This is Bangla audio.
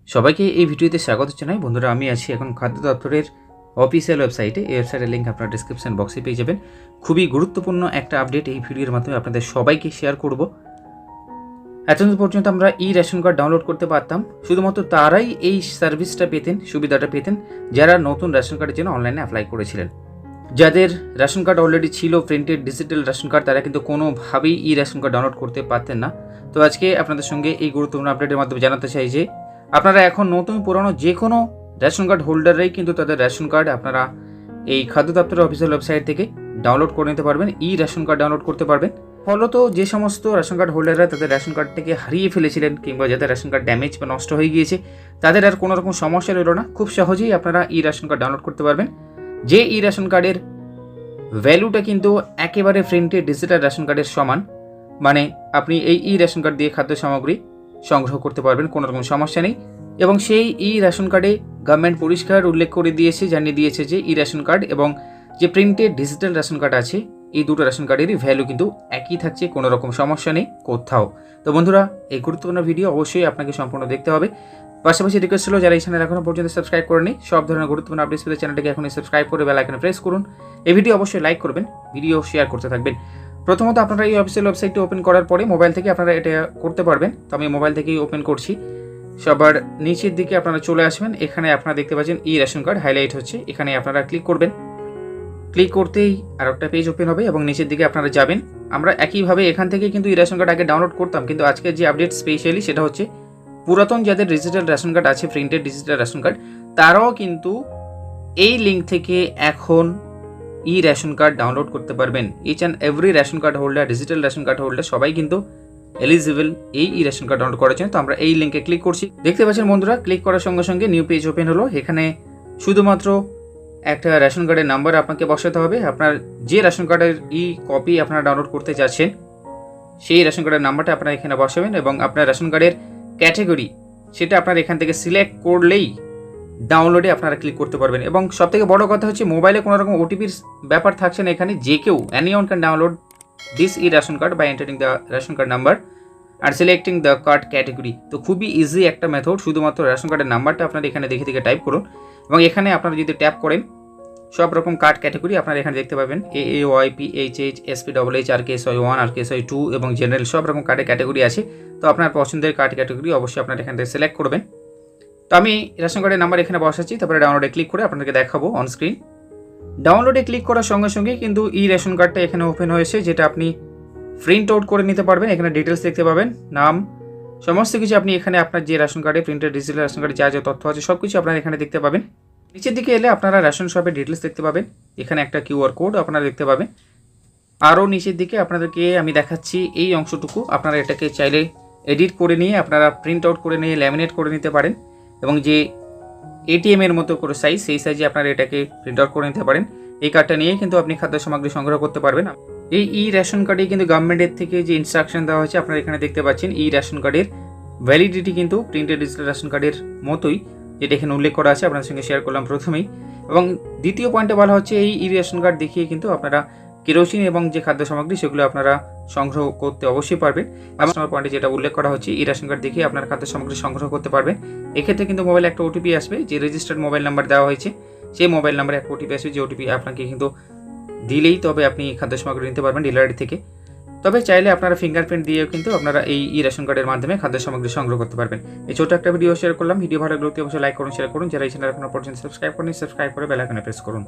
সবাইকে এই ভিডিওতে স্বাগত জানাই। বন্ধুরা, আমি আছি এখন খাদ্য দপ্তরের অফিসিয়াল ওয়েবসাইটে। এই ওয়েবসাইটের লিঙ্ক আপনারা ডিসক্রিপশন বক্সে পেয়ে যাবেন। খুবই গুরুত্বপূর্ণ একটা আপডেট এই ভিডিওর মাধ্যমে আপনাদের সবাইকে শেয়ার করব। এতদিন পর্যন্ত আমরা রেশন কার্ড ডাউনলোড করতে পারতাম, শুধুমাত্র তারাই এই সার্ভিসটা পেতেন, সুবিধাটা পেতেন যারা নতুন রেশন কার্ডের জন্য অনলাইনে অ্যাপ্লাই করেছিলেন। যাদের রেশন কার্ড অলরেডি ছিল, প্রিন্টেড ডিজিটাল রেশন কার্ড, তারা কিন্তু কোনোভাবেই রেশন কার্ড ডাউনলোড করতে পারতেন না। তো আজকে আপনাদের সঙ্গে এই গুরুত্বপূর্ণ আপডেটের মাধ্যমে জানাতে চাই যে আপনারা এখন নতুন পুরনো যে কোনো রেশন কার্ড হোল্ডাররাই কিন্তু তাদের রেশন কার্ড আপনারা এই খাদ্য দপ্তরের অফিসিয়াল ওয়েবসাইট থেকে ডাউনলোড করে নিতে পারবেন, রেশন কার্ড ডাউনলোড করতে পারবেন। ফলত যে সমস্ত রেশন কার্ড হোল্ডাররা তাদের রেশন কার্ডটাকে হারিয়ে ফেলেছিলেন কিংবা যাদের রেশন কার্ড ড্যামেজ বা নষ্ট হয়ে গিয়েছে, তাদের আর কোনো রকম সমস্যা রইল না। খুব সহজেই আপনারা রেশন কার্ড ডাউনলোড করতে পারবেন। যে রেশন কার্ডের ভ্যালুটা কিন্তু একেবারে প্রিন্টেড ডিজিটাল রেশন কার্ডের সমান, মানে আপনি এই রেশন কার্ড দিয়ে খাদ্য সামগ্রী সংগ্রহ করতে পারবেন, কোনো রকম সমস্যা নেই। এবং সেই রেশন কার্ডে গভর্নমেন্ট পরিষ্কার উল্লেখ করে দিয়েছে, জানিয়ে দিয়েছে যে রেশন কার্ড এবং যে প্রিন্টেড ডিজিটাল রেশন কার্ড আছে, এই দুটো রেশন কার্ডেরই ভ্যালু কিন্তু একই থাকছে, কোনো রকম সমস্যা নেই কোথাও। তো বন্ধুরা, এই গুরুত্বপূর্ণ ভিডিও অবশ্যই আপনাকে সম্পূর্ণ দেখতে হবে। পাশাপাশি রিকোয়েস্ট ছিল যারা এই চ্যানেল এখনো পর্যন্ত সাবস্ক্রাইব করেনি, সব ধরনের গুরুত্বপূর্ণ আপডেটস পেতে চ্যানেলটাকে এখনই সাবস্ক্রাইব করে বেল আইকনে প্রেস করুন। এই ভিডিও অবশ্যই লাইক করবেন, ভিডিও শেয়ার করতে থাকবেন। প্রথমত আপনারা এই অফিসিয়াল ওয়েবসাইটটি ওপেন করার পরে মোবাইল থেকে আপনারা এটা করতে পারবেন। তো আমি মোবাইল থেকেই ওপেন করছি। সবার নিচের দিকে আপনারা চলে আসবেন, এখানে আপনারা দেখতে পাচ্ছেন রেশন কার্ড হাইলাইট হচ্ছে, এখানে আপনারা ক্লিক করবেন। ক্লিক করতেই আর একটা পেজ ওপেন হবে এবং নিচের দিকে আপনারা যাবেন। আমরা একইভাবে এখান থেকে কিন্তু রেশন কার্ড আগে ডাউনলোড করতাম, কিন্তু আজকের যে আপডেট স্পেশালি সেটা হচ্ছে পুরাতন যাদের ডিজিটাল রেশন কার্ড আছে, প্রিন্টেড ডিজিটাল রেশন কার্ড, তারাও কিন্তু এই লিঙ্ক থেকে এখন রেশন কার্ড ডাউনলোড করতে পারবেন। Each and every ration card holder, digital ration card holder সবাই কিন্তু এলিজিবল এই রেশন কার্ড ডাউনলোড করার জন্য। তো আমরা এই লিঙ্কে ক্লিক করছি। দেখতে পাচ্ছেন বন্ধুরা, ক্লিক করার সঙ্গে সঙ্গে নিউ পেজ ওপেন হলো। এখানে শুধুমাত্র একটা রেশন কার্ডের নাম্বার আপনাকে বসাতে হবে। আপনার যে রেশন কার্ডের কপি আপনারা ডাউনলোড করতে যাচ্ছেন, সেই রেশন কার্ডের নাম্বারটা আপনারা এখানে বসাবেন এবং আপনার রেশন কার্ডের ক্যাটাগরি সেটা আপনারা এখান থেকে সিলেক্ট করলেই ডাউনলোডে আপনারা ক্লিক করতে পারবেন। এবং সবথেকে বড় কথা হচ্ছে মোবাইলে কোনো রকম ওটিপির ব্যাপার থাকছে না। এখানে যে কেউ anyone can download this ration card by entering the ration card number আর সিলেক্টিং দ্য কার্ড ক্যাটাগরি। তো খুবই ইজি একটা মেথড। শুধুমাত্র রেশন কার্ডের নাম্বারটা আপনারা এখানে দেখে দেখে টাইপ করুন এবং এখানে আপনারা যদি ট্যাপ করেন সব রকম কার্ড ক্যাটাগরি আপনারা এখানে দেখতে পাবেন। AAY, PHH, SPHH, RKSY1, RKSY2 এবং জেনারেল সব রকম কার্ডের ক্যাটাগরি আছে। তো আপনার পছন্দের কার্ড ক্যাটাগরি অবশ্যই আপনারা এখান থেকে সিলেক্ট করবেন। তো আমি রেশন কার্ডের নাম্বার এখানে বসাচ্ছি, তারপরে ডাউনলোডে ক্লিক করে আপনাদেরকে দেখাবো অন স্ক্রিন। ডাউনলোডে ক্লিক করার সঙ্গে সঙ্গে কিন্তু রেশন কার্ডটা এখানে ওপেন হয়েছে, যেটা আপনি প্রিন্ট আউট করে নিতে পারবেন। এখানে ডিটেলস দেখতে পাবেন, নাম সমস্ত কিছু আপনি এখানে আপনার যে রেশন কার্ডে প্রিন্টেড ডিজিটাল রেশন কার্ডে যা যা তথ্য আছে সব কিছু আপনারা এখানে দেখতে পাবেন। নিচের দিকে এলে আপনারা রেশন শপের ডিটেলস দেখতে পাবেন। এখানে একটা QR কোড আপনারা দেখতে পাবেন। আরও নিচের দিকে আপনাদেরকে আমি দেখাচ্ছি এই অংশটুকু, আপনারা এটাকে চাইলে এডিট করে নিয়ে আপনারা প্রিন্ট আউট করে নিয়ে ল্যামিনেট করে নিতে পারেন এবং যে ATM এর মতো করে সাইজ, সেই সাইজে আপনারা এটাকে প্রিন্ট আউট করে নিতে পারেন। এই কার্ডটা নিয়ে কিন্তু আপনি খাদ্য সামগ্রী সংগ্রহ করতে পারবেন। এই রেশন কার্ডে কিন্তু গভর্নমেন্টের থেকে যে ইনস্ট্রাকশন দেওয়া হয়েছে আপনারা এখানে দেখতে পাচ্ছেন। রেশন কার্ডের ভ্যালিডিটি কিন্তু প্রিন্টেড ডিজিটাল রেশন কার্ডের মতোই, যেটা এখানে উল্লেখ করা আছে, আপনাদের সঙ্গে শেয়ার করলাম প্রথমেই। এবং দ্বিতীয় পয়েন্টে বলা হচ্ছে এই রেশন কার্ড দেখিয়ে কিন্তু আপনারা কেরোসিন এবং যে খাদ্য সামগ্রী সেগুলো আপনারা সংগ্রহ করতে অবশ্যই পারবেন। আমার পয়েন্টে যেটা উল্লেখ করা হচ্ছে রেশন কার্ড দেখিয়ে আপনারা খাদ্য সামগ্রী সংগ্রহ করতে পারবেন। এক্ষেত্রে কিন্তু মোবাইলে একটা OTP আসবে, যে রেজিস্টার্ড মোবাইল নাম্বার দেওয়া হয়েছে সেই মোবাইল নাম্বারে একটা OTP আসবে, যে OTP আপনাকে কিন্তু দিলেই তবে আপনি খাদ্য সামগ্রী নিতে পারবেন ডিলার থেকে। তবে চাইলে আপনারা ফিঙ্গারপ্রিন্ট দিয়েও কিন্তু আপনারা এই রেশন কার্ডের মাধ্যমে খাদ্য সামগ্রী সংগ্রহ করতে পারবেন। এই ছোট একটা ভিডিও শেয়ার করলাম। ভিডিও ভালো লাগলে অবশ্যই লাইক করুন, শেয়ার করুন। যারা এই চ্যানেল এখনো পর্যন্ত সাবস্ক্রাইব করেনি, সাবস্ক্রাইব করে বেল আইকনে প্রেস করুন।